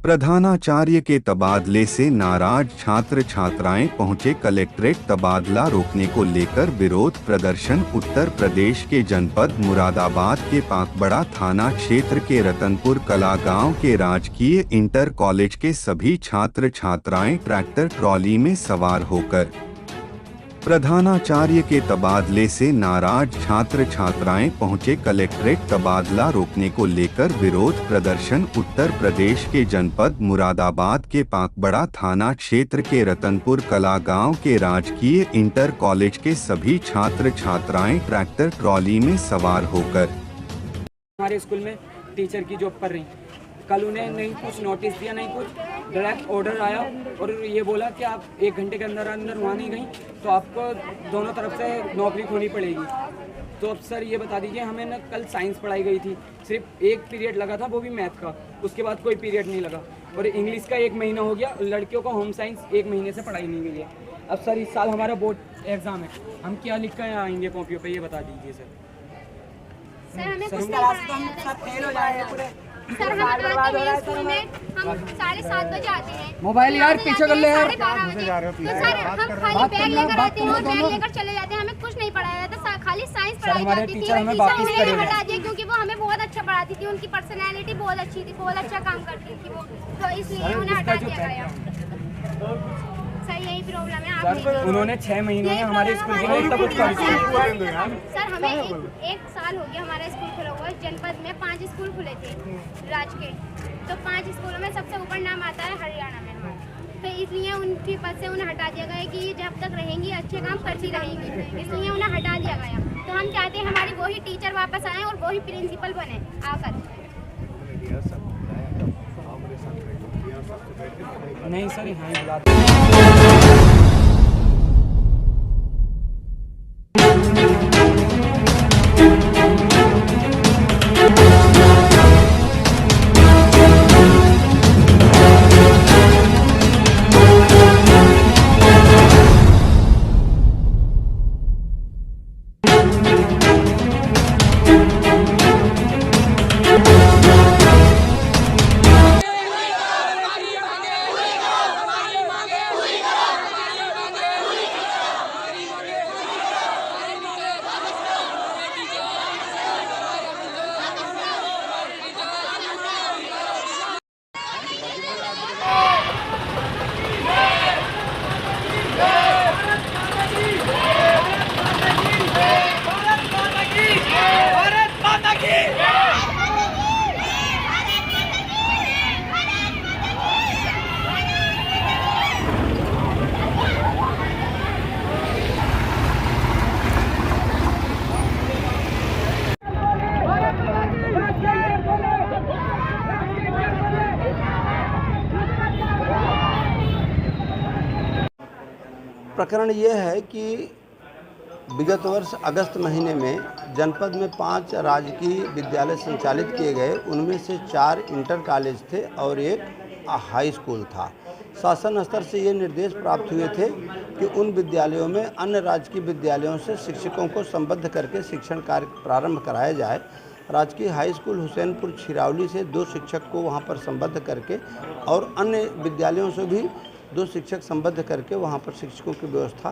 प्रधानाचार्य के तबादले से नाराज छात्र छात्राएं पहुंचे कलेक्ट्रेट। तबादला रोकने को लेकर विरोध प्रदर्शन। उत्तर प्रदेश के जनपद मुरादाबाद के पाकबड़ा थाना क्षेत्र के रतनपुर कला गांव के राजकीय इंटर कॉलेज के सभी छात्र छात्राएं ट्रैक्टर ट्रॉली में सवार होकर प्रधानाचार्य के तबादले से नाराज छात्र छात्राएं पहुंचे कलेक्ट्रेट। तबादला रोकने को लेकर विरोध प्रदर्शन। उत्तर प्रदेश के जनपद मुरादाबाद के पाकबड़ा थाना क्षेत्र के रतनपुर कला गांव के राजकीय इंटर कॉलेज के सभी छात्र छात्राएं ट्रैक्टर ट्रॉली में सवार होकर हमारे स्कूल में टीचर की जॉब कर रही। कल उन्हें नहीं कुछ नोटिस दिया, नहीं कुछ, डायरेक्ट ऑर्डर आया और ये बोला कि आप 1 घंटे के अंदर अंदर वहाँ नहीं गई तो आपको दोनों तरफ से नौकरी खोनी पड़ेगी। तो अब सर ये बता दीजिए, हमें ना कल साइंस पढ़ाई गई थी, सिर्फ 1 पीरियड लगा था, वो भी मैथ का, उसके बाद कोई पीरियड नहीं लगा। और इंग्लिश का 1 महीना हो गया, लड़कियों का होम साइंस 1 महीने से पढ़ाई नहीं गई है। अब सर इस साल हमारा बोर्ड एग्ज़ाम है, हम क्या लिख कर आएंगे कॉपियों पर, ये बता दीजिए सर। सर हम आते हैं स्कूल में, हम 7:30 बजे आते हैं। मोबाइल यार पीछे कर ले यार। तो सर हम खाली बैग लेकर आते हैं और बैग लेकर चले जाते हैं, हमें कुछ नहीं पढ़ाया जाता, खाली साइंस पढ़ाई जाती थी। टीचर हमें हटा दिया क्योंकि वो हमें बहुत अच्छा पढ़ाती थी, उनकी पर्सनैलिटी बहुत अच्छी थी, बहुत अच्छा काम करती थी वो, तो इसलिए उन्हें हटा दिया गया। सर यही प्रॉब्लम है। आप उन्होंने 6 महीनों में हमारे स्कूल के लिए इतना कुछ कर दिया। सर हमें एक साल हो गया हमारा स्कूल खुला हुआ है। जनपद में 5 स्कूल खुले थे राज के, तो 5 स्कूलों में सबसे ऊपर नाम आता है हरियाणा में, तो इसलिए उनकी पद से उन्हें हटा दिया गया कि जब तक रहेंगी अच्छे काम करती रहेंगी, इसलिए उन्हें हटा दिया गया। तो हम चाहते हैं हमारी वही टीचर वापस आए और वही प्रिंसिपल बने आकर। नहीं सर, यहाँ ही बुला प्रकरण ये है कि विगत वर्ष अगस्त महीने में जनपद में 5 राजकीय विद्यालय संचालित किए गए, उनमें से 4 इंटर कॉलेज थे और 1 हाई स्कूल था। शासन स्तर से ये निर्देश प्राप्त हुए थे कि उन विद्यालयों में अन्य राजकीय विद्यालयों से शिक्षकों को संबद्ध करके शिक्षण कार्य प्रारंभ कराया जाए। राजकीय हाई स्कूल हुसैनपुर छिरावली से 2 शिक्षक को वहाँ पर संबद्ध करके और अन्य विद्यालयों से भी 2 शिक्षक संबद्ध करके वहाँ पर शिक्षकों की व्यवस्था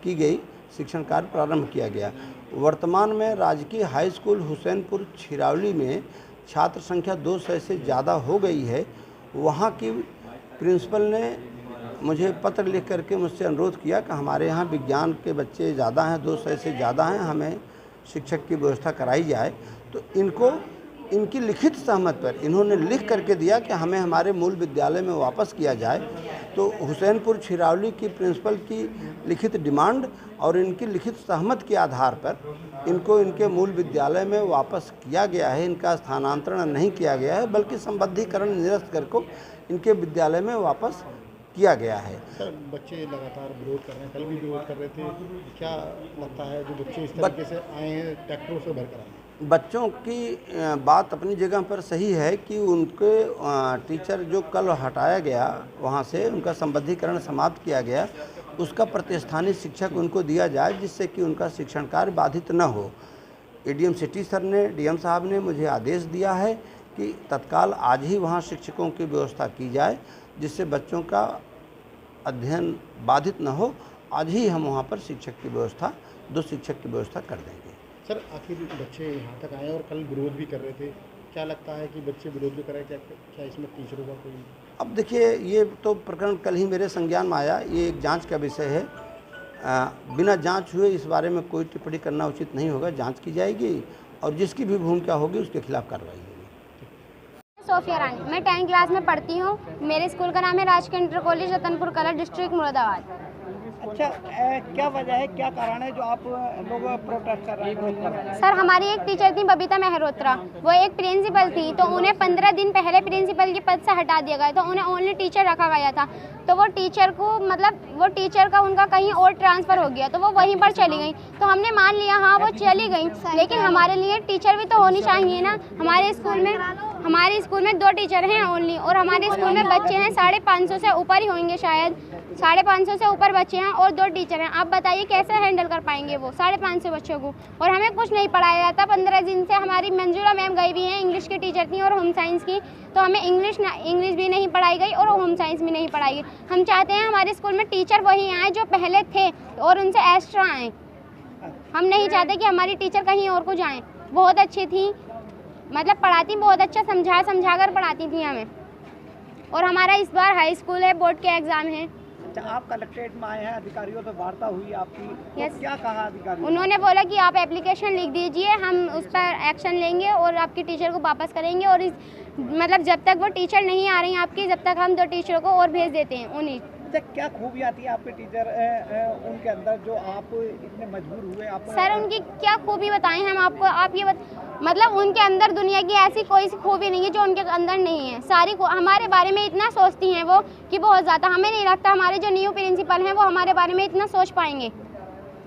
की गई, शिक्षण कार्य प्रारंभ किया गया। वर्तमान में राजकीय हाई स्कूल हुसैनपुर छिरावली में छात्र संख्या 200 से ज़्यादा हो गई है। वहाँ की प्रिंसिपल ने मुझे पत्र लिख करके मुझसे अनुरोध किया कि हमारे यहाँ विज्ञान के बच्चे ज़्यादा हैं, 200 से ज़्यादा हैं, हमें शिक्षक की व्यवस्था कराई जाए। तो इनकी लिखित सहमति पर इन्होंने लिख करके दिया कि हमें हमारे मूल विद्यालय में वापस किया जाए। तो हुसैनपुर छिरावली की प्रिंसिपल की लिखित डिमांड और इनकी लिखित सहमति के आधार पर इनको इनके मूल विद्यालय में वापस किया गया है। इनका स्थानांतरण नहीं किया गया है, बल्कि संबद्धीकरण निरस्त करके इनके विद्यालय में वापस किया गया है। सर बच्चे लगातार विरोध कर रहे हैं, कल भी विरोध कर रहे थे, क्या लगता है जो बच्चे इस तरीके से आए हैं ट्रैक्टरों से भरकर आए? बच्चों की बात अपनी जगह पर सही है कि उनके टीचर जो कल हटाया गया वहाँ से, उनका संबद्धीकरण समाप्त किया गया, उसका प्रतिस्थानित शिक्षक उनको दिया जाए जिससे कि उनका शिक्षण कार्य बाधित न हो। एडीएम सिटी सर ने, डीएम साहब ने मुझे आदेश दिया है कि तत्काल आज ही वहाँ शिक्षकों की व्यवस्था की जाए, जिससे बच्चों का अध्ययन बाधित न हो। आज ही हम वहाँ पर शिक्षक की व्यवस्था, 2 शिक्षक की व्यवस्था कर देंगे। सर आखिर बच्चे यहाँ तक आए और कल विरोध भी कर रहे थे, क्या लगता है कि बच्चे विरोध भी कर रहे थे, क्या इसमें टीचरों का कोई? अब देखिए, ये तो प्रकरण कल ही मेरे संज्ञान में आया, ये एक जांच का विषय है। बिना जांच हुए इस बारे में कोई टिप्पणी करना उचित नहीं होगा। जांच की जाएगी और जिसकी भी भूमिका होगी उसके खिलाफ कार्रवाई होगी। सोफिया रानी, मैं 10th क्लास में पढ़ती हूँ। मेरे स्कूल का नाम है राजकीय इंटर कॉलेज रतनपुर कला, डिस्ट्रिक्ट मुरादाबाद। अच्छा, क्या वजह है, क्या कारण है जो आप लोग प्रोटेस्ट कर रहे हैं? सर, हमारी एक टीचर थी बबीता मेहरोत्रा, वो एक प्रिंसिपल थी, तो उन्हें 15 दिन पहले प्रिंसिपल के पद से हटा दिया गया, तो उन्हें ओनली टीचर रखा गया था। तो वो टीचर को वो टीचर का उनका कहीं और ट्रांसफ़र हो गया, तो वो वहीं पर चली गई। तो हमने मान लिया हाँ वो चली गई, लेकिन हमारे लिए टीचर भी तो होनी चाहिए ना। हमारे स्कूल में 2 टीचर हैं ओनली, और हमारे स्कूल में बच्चे हैं 550 से ऊपर ही होंगे, शायद 550 से ऊपर बच्चे हैं और 2 टीचर हैं। आप बताइए कैसे हैंडल कर पाएंगे वो 550 बच्चों को? और हमें कुछ नहीं पढ़ाया जाता। 15 दिन से हमारी मंजूरा मैम गई हुई हैं, इंग्लिश की टीचर थी और होम साइंस की, तो हमें इंग्लिश भी नहीं पढ़ाई गई और होम साइंस भी नहीं पढ़ाई गई। हम चाहते हैं हमारे स्कूल में टीचर वही आए जो पहले थे और उनसे एक्स्ट्रा आएँ। हम नहीं चाहते कि हमारी टीचर कहीं और को जाएँ। बहुत अच्छी थी, मतलब पढ़ाती बहुत अच्छा, समझा कर पढ़ाती थी हमें। और हमारा इस बार हाई स्कूल है, बोर्ड के एग्ज़ाम हैं। अच्छा, आप कलेक्ट्रेट में आए हैं, अधिकारियों से वार्ता हुई आपकी, तो क्या कहा अधिकारी? उन्होंने बोला कि आप एप्लीकेशन लिख दीजिए, हम उस पर एक्शन लेंगे और आपकी टीचर को वापस करेंगे। और मतलब जब तक वो टीचर नहीं आ रही हैं आपकी, जब तक हम 2 टीचरों को और भेज देते हैं उन्हीं। अच्छा, क्या खूबियाँ थी आपके टीचर उनके अंदर जो आप इतने मजबूर हुए? आप सर, उनकी क्या खूबी बताएं हम आपको? आप ये मतलब उनके अंदर दुनिया की ऐसी कोई सी खूबी नहीं है जो उनके अंदर नहीं है। सारी हमारे बारे में इतना सोचती हैं वो कि बहुत ज़्यादा। हमें नहीं लगता हमारे जो न्यू प्रिंसिपल हैं वो हमारे बारे में इतना सोच पाएंगे।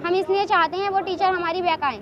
हम इसलिए चाहते हैं वो टीचर हमारी बैक आएँ।